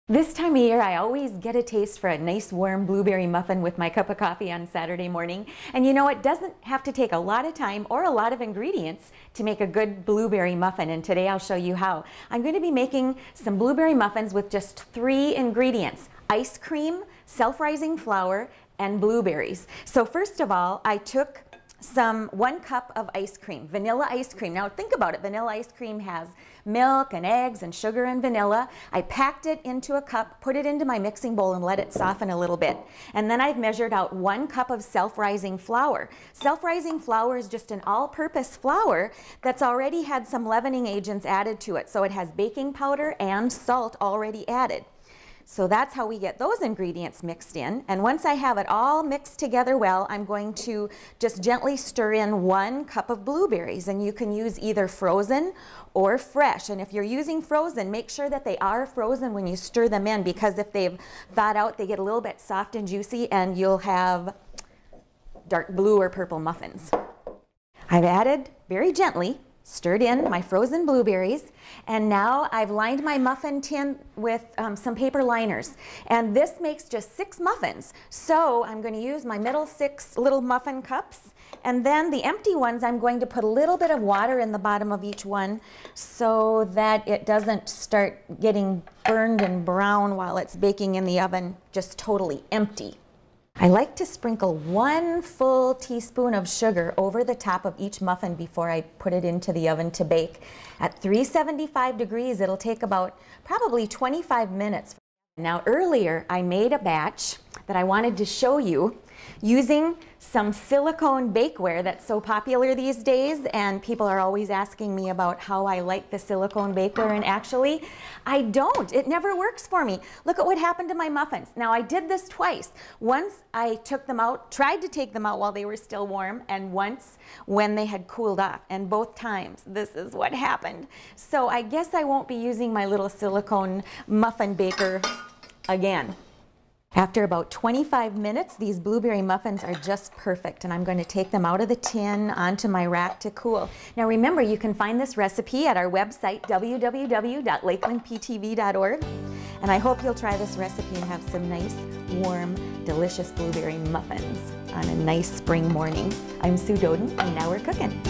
This time of year, I always get a taste for a nice warm blueberry muffin with my cup of coffee on Saturday morning. And you know, it doesn't have to take a lot of time or a lot of ingredients to make a good blueberry muffin. And today I'll show you how. I'm going to be making some blueberry muffins with just 3 ingredients: ice cream, self-rising flour, and blueberries. So first of all, I took 1 cup of ice cream, vanilla ice cream. Now think about it, vanilla ice cream has milk and eggs and sugar and vanilla. I packed it into a cup, put it into my mixing bowl and let it soften a little bit. And then I've measured out 1 cup of self-rising flour. Self-rising flour is just an all-purpose flour that's already had some leavening agents added to it. So it has baking powder and salt already added. So that's how we get those ingredients mixed in. And once I have it all mixed together well, I'm going to just gently stir in 1 cup of blueberries. And you can use either frozen or fresh. And if you're using frozen, make sure that they are frozen when you stir them in, because if they've thawed out, they get a little bit soft and juicy and you'll have dark blue or purple muffins. I've added, very gently, stirred in my frozen blueberries, and now I've lined my muffin tin with some paper liners, and this makes just 6 muffins. So I'm going to use my middle 6 little muffin cups, and then the empty ones I'm going to put a little bit of water in the bottom of each one so that it doesn't start getting burned and brown while it's baking in the oven, just totally empty. I like to sprinkle 1 full teaspoon of sugar over the top of each muffin before I put it into the oven to bake. At 375 degrees, it'll take about probably 25 minutes. Now earlier, I made a batch that I wanted to show you using some silicone bakeware that's so popular these days, and people are always asking me about how I like the silicone bakeware, and actually I don't. It never works for me. Look at what happened to my muffins. Now I did this twice. Once I took them out, tried to take them out while they were still warm, and once when they had cooled off, and both times this is what happened. So I guess I won't be using my little silicone muffin baker again. After about 25 minutes, these blueberry muffins are just perfect, and I'm going to take them out of the tin onto my rack to cool. Now remember, you can find this recipe at our website, www.lakelandptv.org, and I hope you'll try this recipe and have some nice, warm, delicious blueberry muffins on a nice spring morning. I'm Sue Doden, and now we're cooking.